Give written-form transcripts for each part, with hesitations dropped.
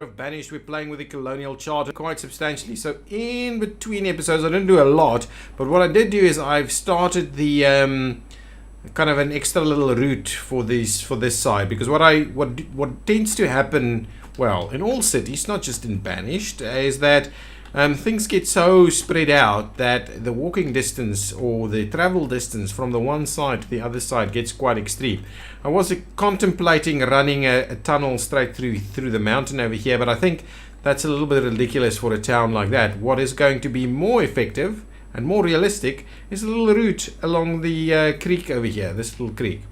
Of Banished, we're playing with the colonial charter quite substantially. So in between episodes, I didn't do a lot, but what I did do is I've started the kind of an extra little route for this side, because what tends to happen, well, in all cities, not just in Banished, is that things get so spread out that the walking distance or the travel distance from the one side to the other side gets quite extreme. I was contemplating running a tunnel straight through the mountain over here, but I think that's a little bit ridiculous for a town like that. What is going to be more effective and more realistic is a little route along the creek over here, this little creek.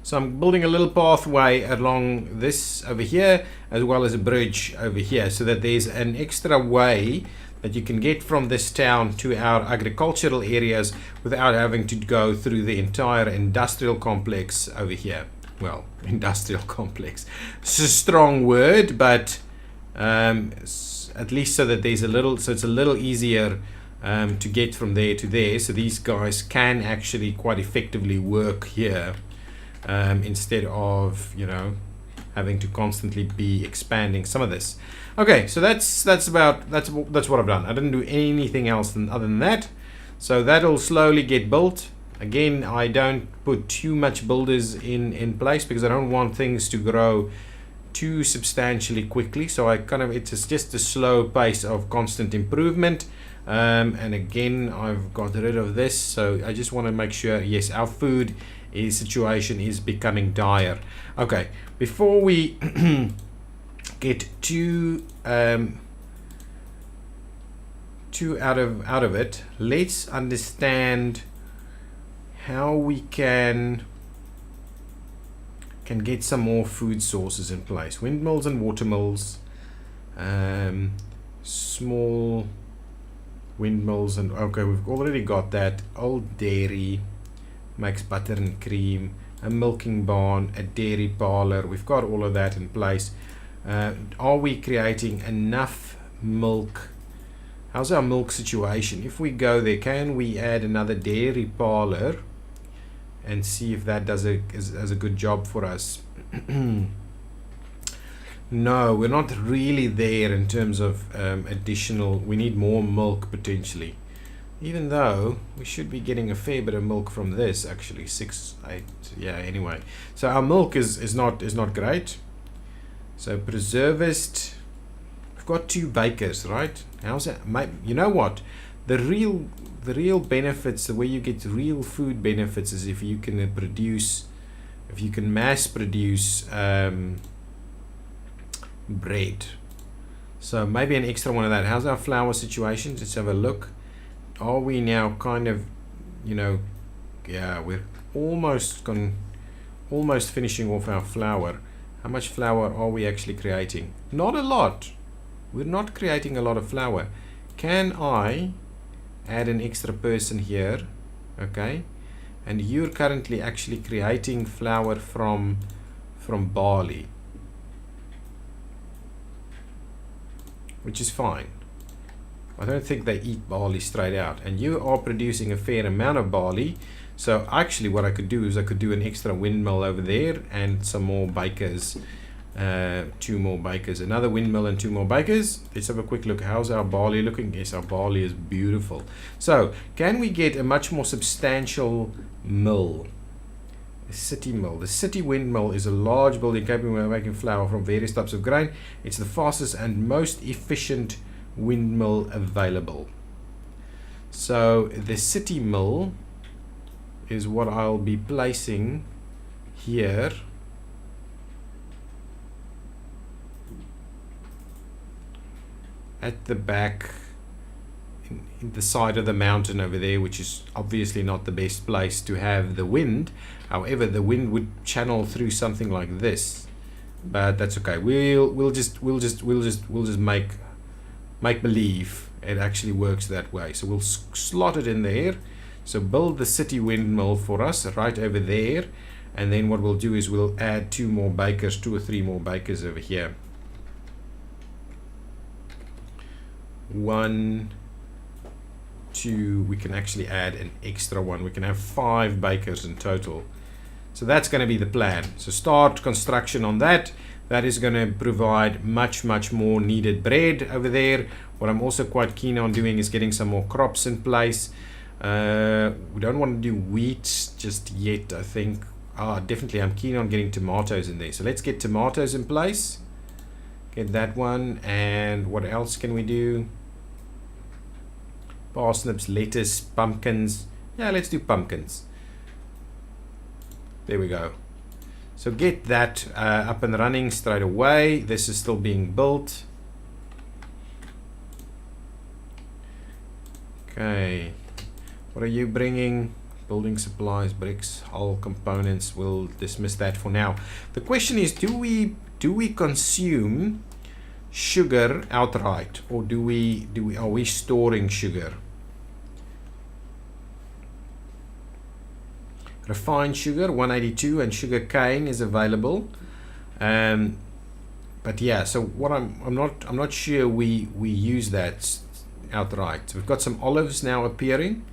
So I'm building a little pathway along this over here, as well as a bridge over here, so that there's an extra way that you can get from this town to our agricultural areas without having to go through the entire industrial complex over here. Well, industrial complex. It's a strong word, but at least so that there's it's a little easier to get from there to there. So these guys can actually quite effectively work here. Instead of, you know, having to constantly be expanding some of this. Okay, so that's what I've done. I didn't do anything else other than that. So that'll slowly get built. Again, I don't put too much builders in place because I don't want things to grow too substantially quickly. So it's just a slow pace of constant improvement. And again, I've got rid of this, so I just want to make sure, yes, our food situation is becoming dire. Okay, before we get too out of it, let's understand how we can get some more food sources in place. Windmills and watermills, small windmills, and okay, we've already got that. Old dairy makes butter and cream, a milking barn, a dairy parlor. We've got all of that in place. Are we creating enough milk? How's our milk situation? If we go there, can we add another dairy parlor and see if that does a good job for us? No, we're not really there in terms of additional. We need more milk potentially, even though we should be getting a fair bit of milk from this, actually. 6, 8, yeah, anyway. So our milk is not great. So preservist, we've got 2 bakers, right? How's that? You know what? The real benefits, the way you get real food benefits, is if you can mass produce bread. So maybe an extra one of that. How's our flour situation? Let's have a look. Are we now kind of, you know, yeah, we're almost finishing off our flour. How much flour are we actually creating? Not a lot. We're not creating a lot of flour. Can I add an extra person here? Okay, and you're currently actually creating flour from barley, which is fine. I don't think they eat barley straight out, and you are producing a fair amount of barley. So actually what I could do is I could do an extra windmill over there and some more bakers, 2 more bakers, another windmill and 2 more bakers. Let's have a quick look. How's our barley looking? Yes, our barley is beautiful. So can we get a much more substantial mill? A city mill. The city windmill is a large building capable of making flour from various types of grain. It's the fastest and most efficient windmill available. So the city mill is what I'll be placing here. At the back, in the side of the mountain over there, which is obviously not the best place to have the wind. However, the wind would channel through something like this, but that's okay. We'll just make believe it actually works that way. So we'll slot it in there. So build the city windmill for us right over there, and then what we'll do is we'll add 2 more bakers, 2 or 3 more bakers over here. 1, 2, we can actually add an extra one. We can have 5 bakers in total. So that's going to be the plan. So start construction on that. That is going to provide much more needed bread over there. What I'm also quite keen on doing is getting some more crops in place. We don't want to do wheat just yet, I think. Definitely I'm keen on getting tomatoes in there. So let's get tomatoes in place. Get that one. And what else can we do? Parsnips, lettuce, pumpkins. Yeah, let's do pumpkins. There we go. So get that up and running straight away. This is still being built. Okay. What are you bringing? Building supplies, bricks, hull components. We'll dismiss that for now. The question is, do we consume sugar outright, or are we storing sugar? Refined sugar 182 and sugar cane is available. But yeah, so what I'm not sure we use that outright. We've got some olives now appearing.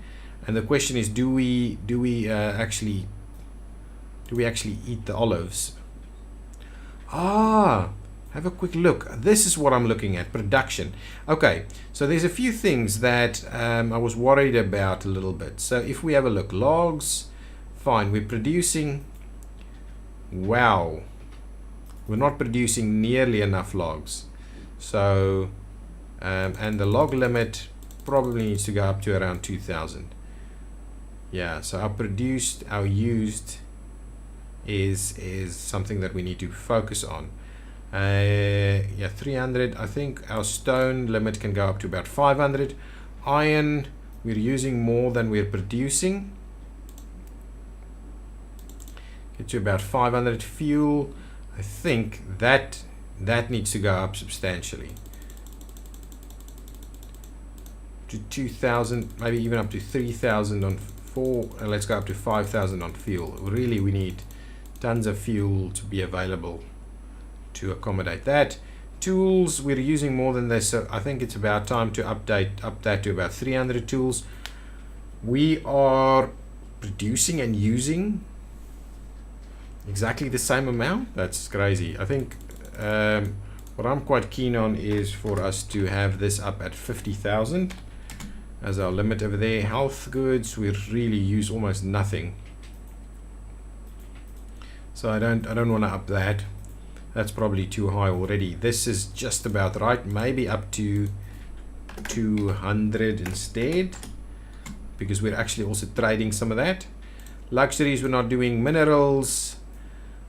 And the question is, do we actually eat the olives? Have a quick look. This is what I'm looking at, production. Okay, so there's a few things that I was worried about a little bit. So if we have a look, logs, fine, we're producing. Wow, we're not producing nearly enough logs. So, and the log limit probably needs to go up to around 2,000. Yeah, so our used is something that we need to focus on. Yeah, 300. I think our stone limit can go up to about 500. Iron, we're using more than we're producing. Get to about 500. Fuel, I think that needs to go up substantially. To 2,000, maybe even up to 3,000 on. Let's go up to 5,000 on fuel. Really, we need tons of fuel to be available to accommodate that. Tools, we're using more than this, so I think it's about time to up that to about 300 tools. We are producing and using exactly the same amount. That's crazy. I think what I'm quite keen on is for us to have this up at 50,000 as our limit over there. Health goods, we really use almost nothing, so I don't want to up that. That's probably too high already. This is just about right, maybe up to 200 instead, because we're actually also trading some of that. Luxuries, we're not doing. Minerals,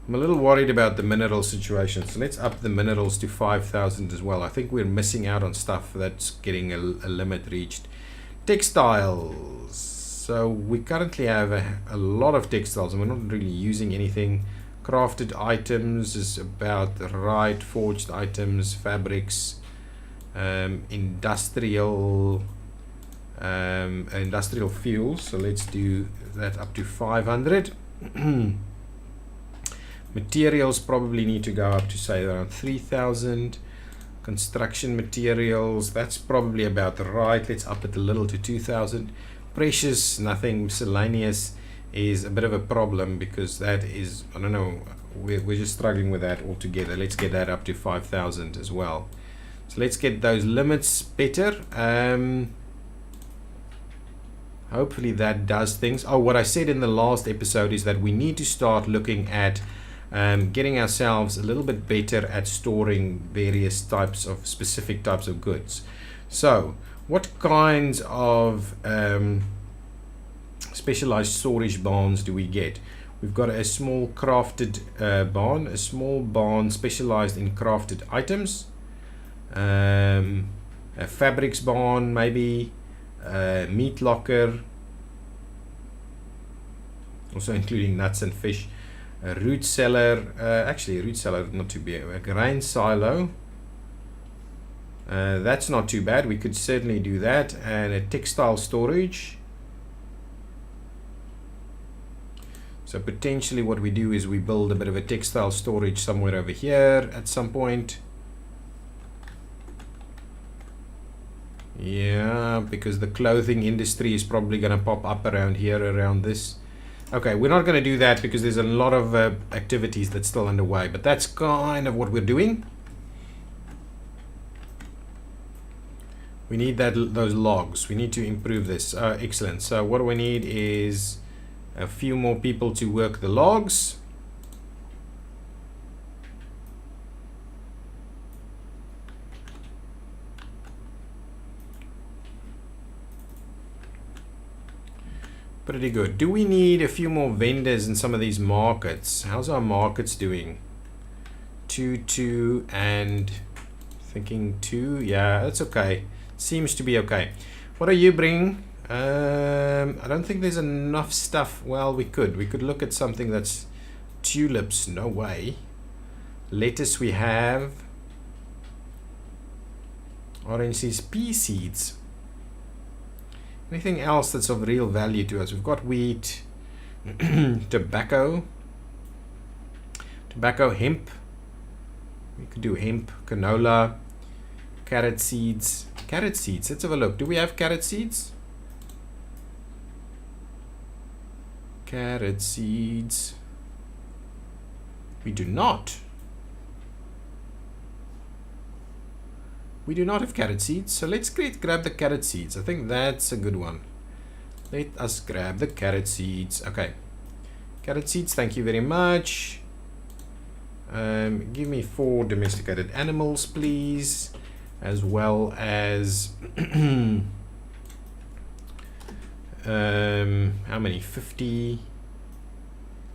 I'm a little worried about the mineral situation, so let's up the minerals to 5,000 as well. I think we're missing out on stuff that's getting a limit reached. Textiles, so we currently have a lot of textiles and we're not really using anything. Crafted items is about right. Forged items, fabrics, industrial fuels, so let's do that up to 500. Materials probably need to go up to say around 3,000. Construction materials, that's probably about right. Let's up it a little to 2,000. Precious, nothing. Miscellaneous is a bit of a problem because that is, I don't know, we're just struggling with that altogether. Let's get that up to 5,000 as well. So let's get those limits better. Hopefully that does things. Oh, what I said in the last episode is that we need to start looking at getting ourselves a little bit better at storing various specific types of goods. So what kinds of specialized storage barns do we get? We've got a small crafted barn, a small barn specialized in crafted items, a fabrics barn, maybe meat locker, also including nuts and fish. A root cellar, actually a root cellar not too bad. A grain silo, that's not too bad. We could certainly do that. And a textile storage. So potentially what we do is we build a bit of a textile storage somewhere over here at some point. Yeah, because the clothing industry is probably going to pop up around here, around this Okay, we're not going to do that because there's a lot of activities that's still underway, but that's kind of what we're doing. We need those logs. We need to improve this. Excellent. So what we need is a few more people to work the logs. Pretty good. Do we need a few more vendors in some of these markets? How's our markets doing? 2, 2, and thinking 2. Yeah, that's okay. Seems to be okay. What are you bringing? I don't think there's enough stuff. Well, we could look at something that's tulips. No way. Lettuce we have. Orange seeds, pea seeds. Anything else that's of real value to us? We've got wheat, tobacco, hemp. We could do hemp, canola, carrot seeds. Carrot seeds, let's have a look. Do we have carrot seeds? Carrot seeds. We do not. We do not have carrot seeds, so let's grab the carrot seeds. I think that's a good one. Let us grab the carrot seeds. Okay. Carrot seeds, thank you very much. Give me 4 domesticated animals, please. As well as... how many? 50,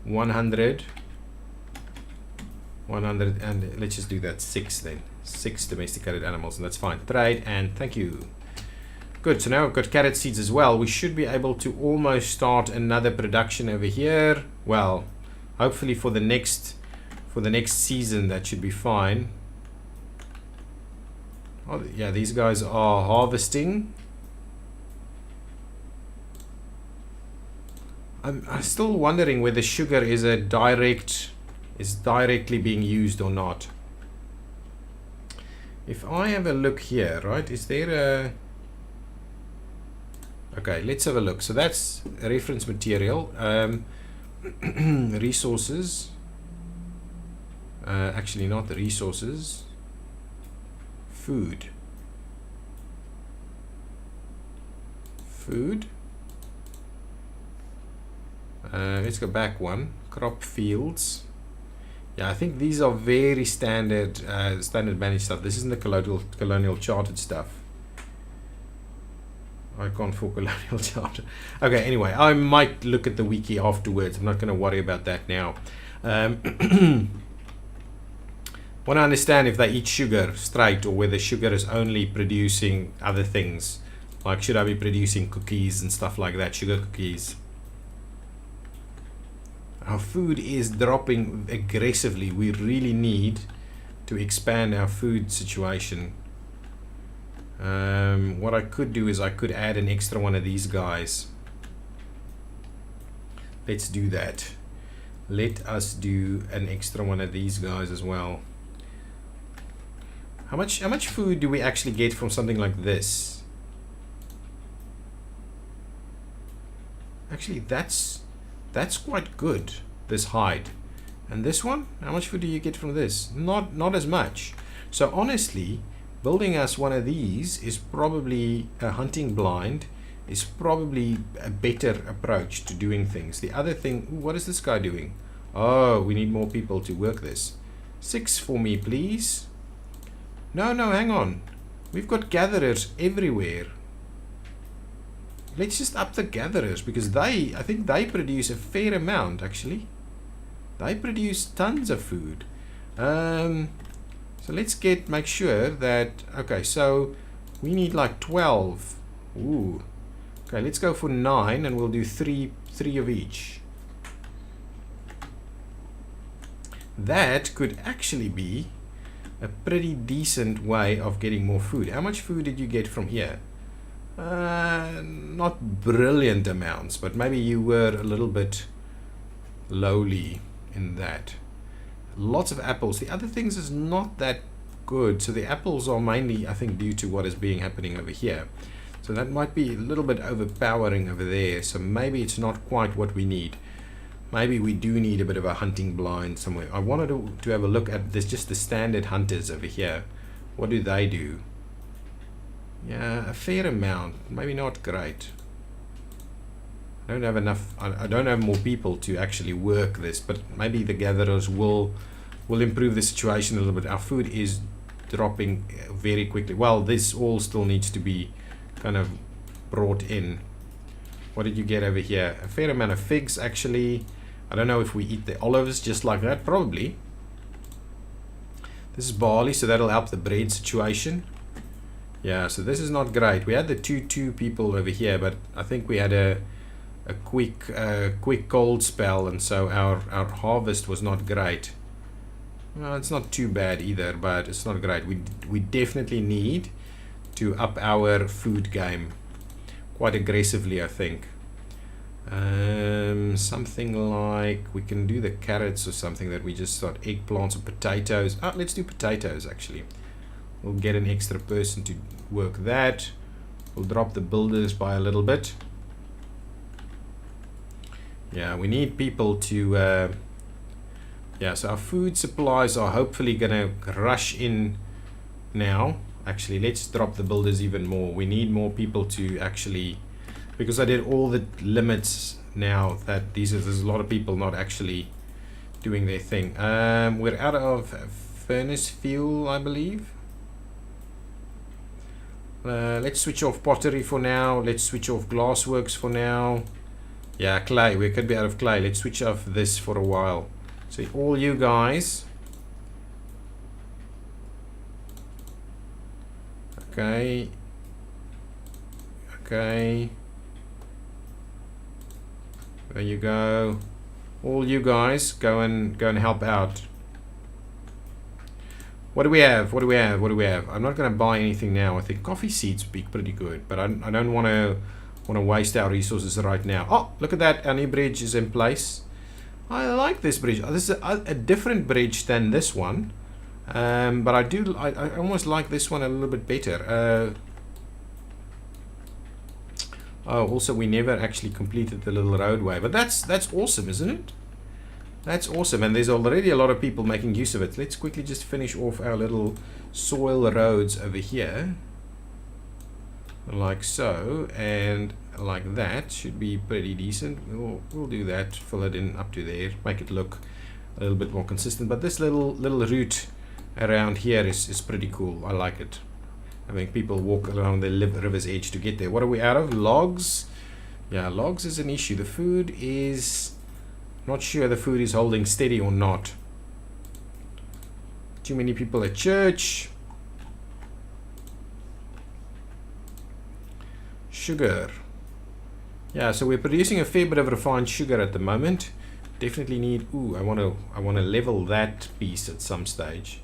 100, 100, and let's just do that 6 then. 6 domesticated animals, and that's fine. Trade, and thank you. Good, so now we've got carrot seeds as well. We should be able to almost start another production over here. Well, hopefully for the next season that should be fine. Oh yeah, these guys are harvesting. I'm still wondering whether sugar is directly being used or not. If I have a look here, right, is there a... Okay, let's have a look. So that's reference material. Resources. Actually, not the resources. Food. Food. Let's go back one. Crop fields. Yeah, I think these are very standard Banished stuff. This isn't the colonial chartered stuff. Icon for colonial charter. Okay, anyway, I might look at the wiki afterwards. I'm not going to worry about that now. Want to understand if they eat sugar straight or whether sugar is only producing other things. Like, should I be producing cookies and stuff like that? Sugar cookies. Our food is dropping aggressively. We really need to expand our food situation. What I could do is I could add an extra one of these guys. Let's do that. Let us do an extra one of these guys as well. How much food do we actually get from something like this? Actually, that's quite good, this hide. And this one, how much food do you get from this? Not as much. So honestly, building us one of these is probably a hunting blind, is probably a better approach to doing things. The other thing, ooh, what is this guy doing? Oh, we need more people to work this. 6 for me, please. No, hang on. We've got gatherers everywhere. Let's just up the gatherers, because I think they produce a fair amount, actually. They produce tons of food. So let's make sure that, okay, so we need like 12. Ooh. Okay, let's go for 9 and we'll do three of each. That could actually be a pretty decent way of getting more food. How much food did you get from here? Not brilliant amounts, but maybe you were a little bit lowly in that. Lots of apples. The other things is not that good. So the apples are mainly, I think, due to what is happening over here. So that might be a little bit overpowering over there. So maybe it's not quite what we need. maybe we do need a bit of a hunting blind somewhere. I wanted to have a look at this, just the standard hunters over here. What do they do? Yeah, a fair amount. Maybe not great. I don't have enough. I don't have more people to actually work this, but maybe the gatherers will improve the situation a little bit. Our food is dropping very quickly. Well, this all still needs to be kind of brought in. What did you get over here? A fair amount of figs, actually. I don't know if we eat the olives just like that. Probably. This is barley, so that'll help the bread situation. Yeah, so this is not great. We had the two people over here, but I think we had a quick cold spell, and so our harvest was not great. Well, it's not too bad either, but it's not great. We definitely need to up our food game quite aggressively, I think. Something like we can do the carrots or something, that we just start eggplants or potatoes. Let's do potatoes actually. We'll get an extra person to work that. We'll drop the builders by a little bit. Yeah, we need people to yeah, so our food supplies are hopefully gonna rush in now. Actually, let's drop the builders even more. We need more people to actually, because I did all the limits now, that there's a lot of people not actually doing their thing. We're out of furnace fuel, I believe. Let's switch off pottery for now. Let's switch off glassworks for now. Yeah, clay. We could be out of clay. Let's switch off this for a while. So all you guys. Okay. Okay. There you go. All you guys go and help out. What do we have? What do we have? What do we have? I'm not going to buy anything now. I think coffee seeds would be pretty good, but I don't want to waste our resources right now. Oh, look at that. Our new bridge is in place. I like this bridge. This is a different bridge than this one. But I almost like this one a little bit better. Oh, also we never actually completed the little roadway, but that's awesome, isn't it? That's awesome, and there's already a lot of people making use of it. Let's quickly just finish off our little soil roads over here, like so, and like that. Should be pretty decent. We'll do that, fill it in up to there, make it look a little bit more consistent. But this little route around here is pretty cool. I like it. I mean, people walk along the river's edge to get there. What are we out of? Logs. Yeah, logs is an issue. The food is... not sure the food is holding steady or not. Too many people at church. Sugar. Yeah, so we're producing a fair bit of refined sugar at the moment. Definitely need... ooh, I want to level that piece at some stage.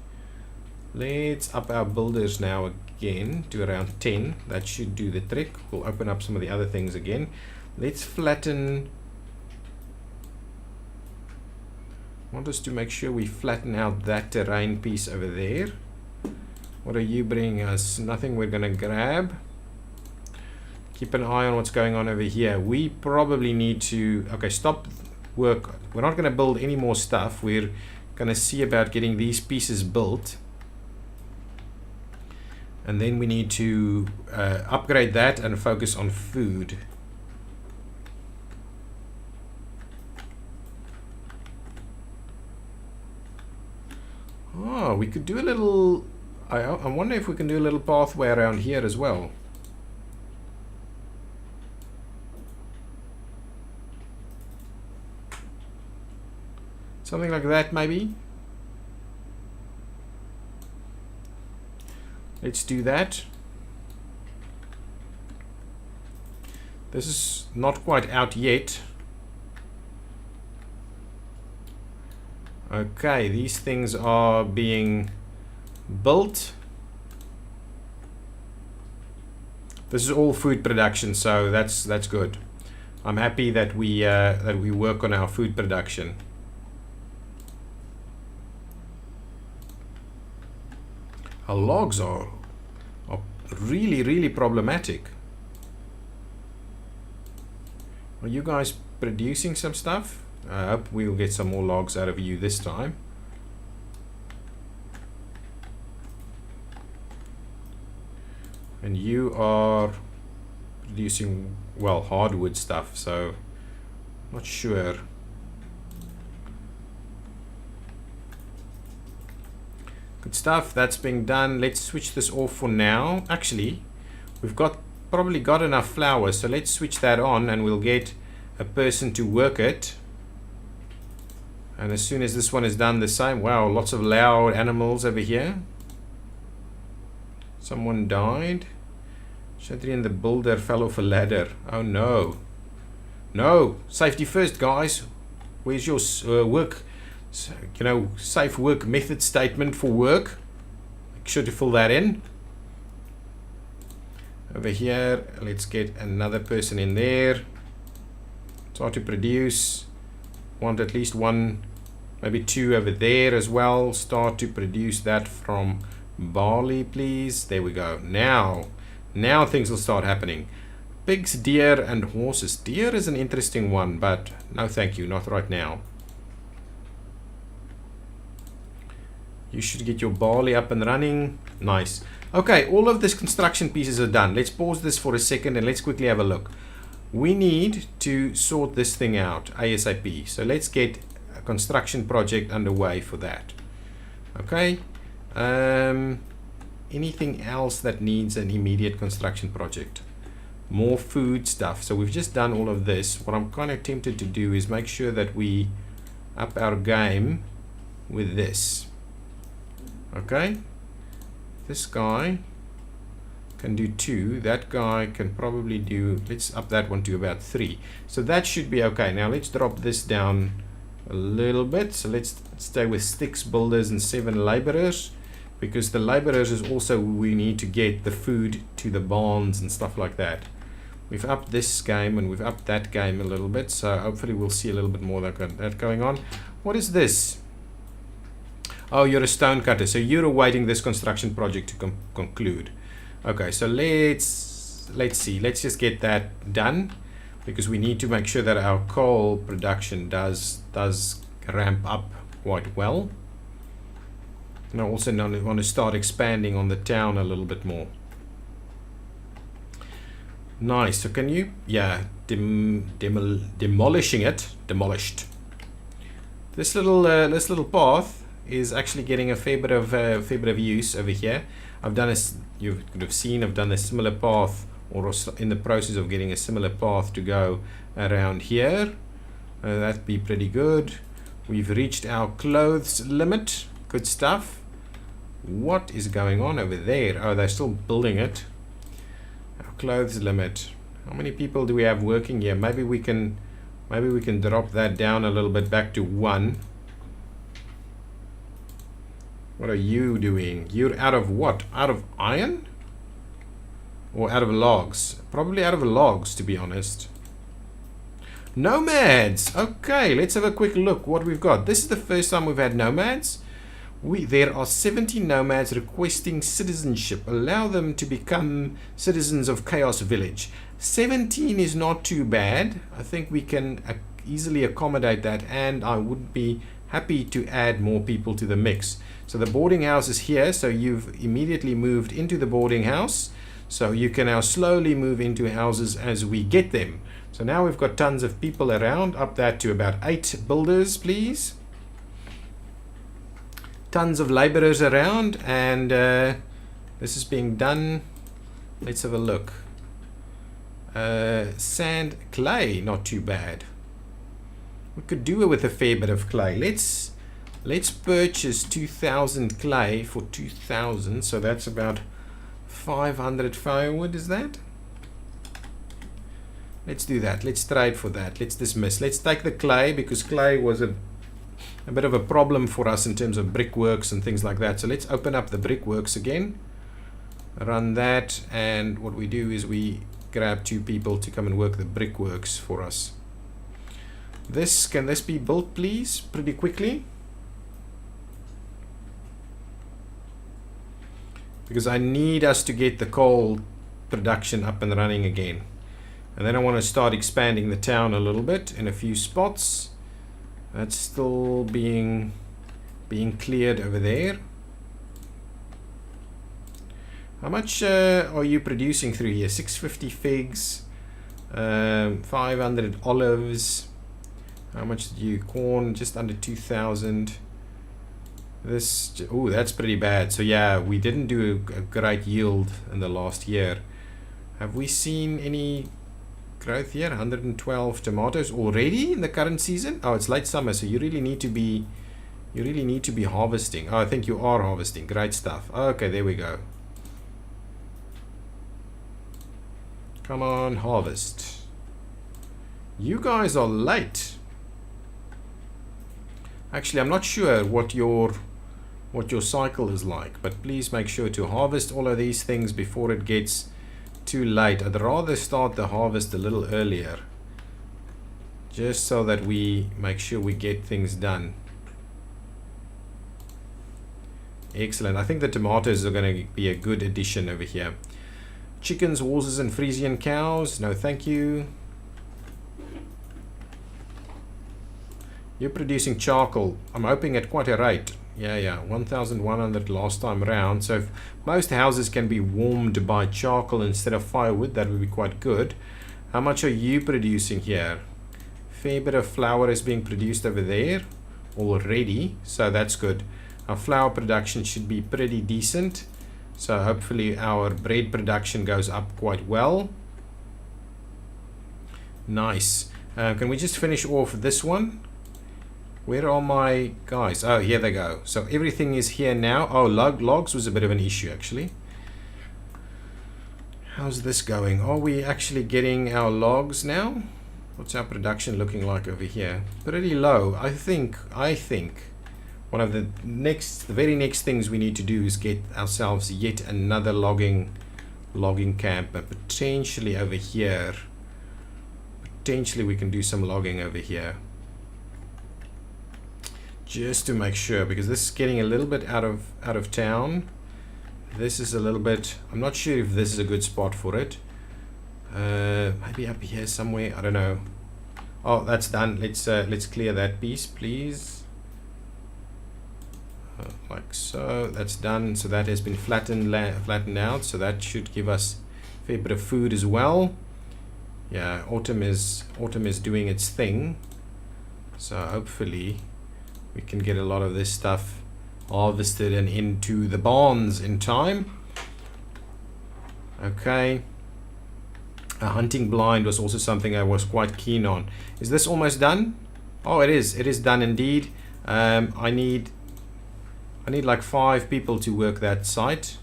Let's up our builders now again to around 10. That should do the trick. We'll open up some of the other things again. Let's flatten... I want us to make sure we flatten out that terrain piece over there. What are you bringing us? Nothing we're going to grab. Keep an eye on what's going on over here. We probably need to... okay, stop work. We're not going to build any more stuff. We're going to see about getting these pieces built. And then we need to upgrade that and focus on food. Oh, we could do a little... I wonder if we can do a little pathway around here as well. Something like that, maybe. Let's do that. This is not quite out yet. Okay, these things are being built. This is all food production, so that's good. I'm happy that we work on our food production. Our logs are really problematic. Are you guys producing some stuff? I hope we'll get some more logs out of you this time. And you are producing, well, hardwood stuff, so not sure. Good stuff, that's being done. Let's switch this off for now. Actually, we've probably got enough flowers, so let's switch that on and we'll get a person to work it. And as soon as this one is done, the same. Wow, lots of loud animals over here. Someone died. Shadrian the builder fell off a ladder. Oh no. No, safety first, guys. Where's your work? You know, safe work method statement for work. Make sure to fill that in. Over here, let's get another person in there. Start to produce. Want at least one, maybe two over there as well. Start to produce that from barley, please. There we go. Now things will start happening. Pigs, deer, and horses. Deer is an interesting one, but no thank you, not right now. You should get your barley up and running. Nice. Okay, all of this construction pieces are done. Let's pause this for a second and let's quickly have a look. We need to sort this thing out ASAP. So let's get a construction project underway for that. Okay. Anything else that needs an immediate construction project? More food stuff. So we've just done all of this. What I'm kind of tempted to do is make sure that we up our game with this. Okay, this guy can do 2. That guy can probably do, let's up that one to about 3. So that should be okay. Now let's drop this down a little bit. So let's stay with 6 builders and 7 laborers, because the laborers is also we need to get the food to the barns and stuff like that. We've upped this game and we've upped that game a little bit, so hopefully we'll see a little bit more of that going on. What is this? Oh, you're a stone cutter, so you're awaiting this construction project to conclude. Okay, so let's see. Let's just get that done, because we need to make sure that our coal production does ramp up quite well. And I also want to start expanding on the town a little bit more. Nice. So can you, yeah, demolishing it, demolished. This little path is actually getting a fair bit of use over here. I've done you could have seen, I've done a similar path, or in the process of getting a similar path to go around here. That'd be pretty good. We've reached our clothes limit. Good stuff. What is going on over there? Oh, they're still building it. Our clothes limit. How many people do we have working here? Maybe we can drop that down a little bit back to 1. What are you doing? You're out of what? Out of iron? Or out of logs? Probably out of logs, to be honest. Nomads! Okay, let's have a quick look what we've got. This is the first time we've had nomads. There are 70 nomads requesting citizenship. Allow them to become citizens of Chaos Village. 17 is not too bad. I think we can easily accommodate that, and I would be happy to add more people to the mix. So the boarding house is here, so you've immediately moved into the boarding house. So you can now slowly move into houses as we get them. So now we've got tons of people around. Up that to about 8 builders, please. Tons of laborers around, and this is being done. Let's have a look. Sand, clay, not too bad. We could do it with a fair bit of clay. Let's purchase 2,000 clay for 2,000. So that's about 500 firewood, is that? Let's do that. Let's trade for that. Let's dismiss. Let's take the clay, because clay was a bit of a problem for us in terms of brickworks and things like that. So let's open up the brickworks again. Run that, and what we do is we grab 2 people to come and work the brickworks for us. Can this be built, please, pretty quickly? Because I need us to get the coal production up and running again. And then I want to start expanding the town a little bit in a few spots. That's still being cleared over there. How much are you producing through here? 650 figs, 500 olives. How much did you? Corn, just under 2,000. This, oh, that's pretty bad. So yeah, we didn't do a great yield in the last year. Have we seen any growth here? 112 tomatoes already in the current season. Oh, it's late summer, so you really need to be harvesting. Oh, I think you are harvesting. Great stuff. Okay, there we go. Come on, harvest. You guys are late. Actually, I'm not sure what your cycle is like, but please make sure to harvest all of these things before it gets too late. I'd rather start the harvest a little earlier, just so that we make sure we get things done. Excellent. I think the tomatoes are going to be a good addition over here. Chickens, horses, and Frisian cows. No, thank you. You're producing charcoal. I'm hoping at quite a rate. Yeah, 1,100 last time around. So if most houses can be warmed by charcoal instead of firewood, that would be quite good. How much are you producing here? Fair bit of flour is being produced over there already, so that's good. Our flour production should be pretty decent. So hopefully our bread production goes up quite well. Nice. Can we just finish off this one? Where are my guys? Oh, here they go. So everything is here now. Oh, logs was a bit of an issue actually. How's this going? Are we actually getting our logs now? What's our production looking like over here? Pretty low. I think one of the very next things we need to do is get ourselves yet another logging camp, but potentially over here. Potentially we can do some logging over here. Just to make sure, because this is getting a little bit out of town. This is a little bit, I'm not sure if this is a good spot for it. Maybe up here somewhere, I don't know. Oh, that's done. Let's clear that piece, please. Like so. That's done. So that has been flattened out. So that should give us a fair bit of food as well. Yeah, autumn is doing its thing. So hopefully we can get a lot of this stuff harvested and into the barns in time. Okay. A hunting blind was also something I was quite keen on. Is this almost done? Oh, it is. It is done indeed. I need like 5 people to work that site.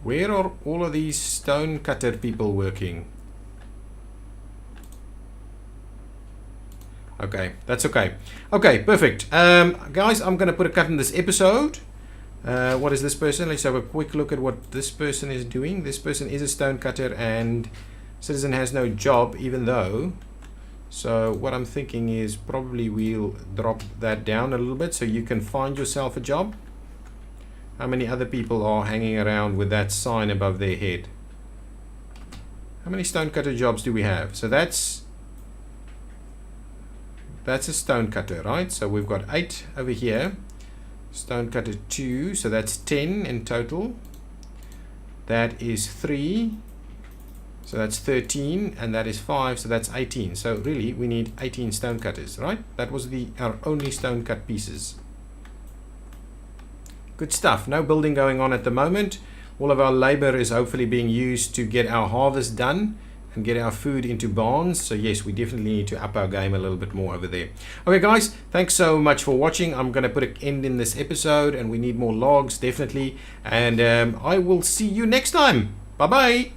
Where are all of these stone cutter people working? Okay, that's okay. Okay, perfect. Guys, I'm going to put a cut in this episode. What is this person? Let's have a quick look at what this person is doing. This person is a stone cutter and citizen has no job, even though. So what I'm thinking is probably we'll drop that down a little bit so you can find yourself a job. How many other people are hanging around with that sign above their head? How many stone cutter jobs do we have? So that's a stone cutter, right? So we've got 8 over here. Stone cutter 2, so that's 10 in total. That is 3. So that's 13, and that is 5, so that's 18. So really, we need 18 stone cutters, right? That was our only stone cut pieces. Good stuff. No building going on at the moment. All of our labor is hopefully being used to get our harvest done and get our food into barns. So yes, we definitely need to up our game a little bit more over there. Okay guys, thanks so much for watching. I'm going to put an end in this episode, and we need more logs definitely, and I will see you next time. Bye bye.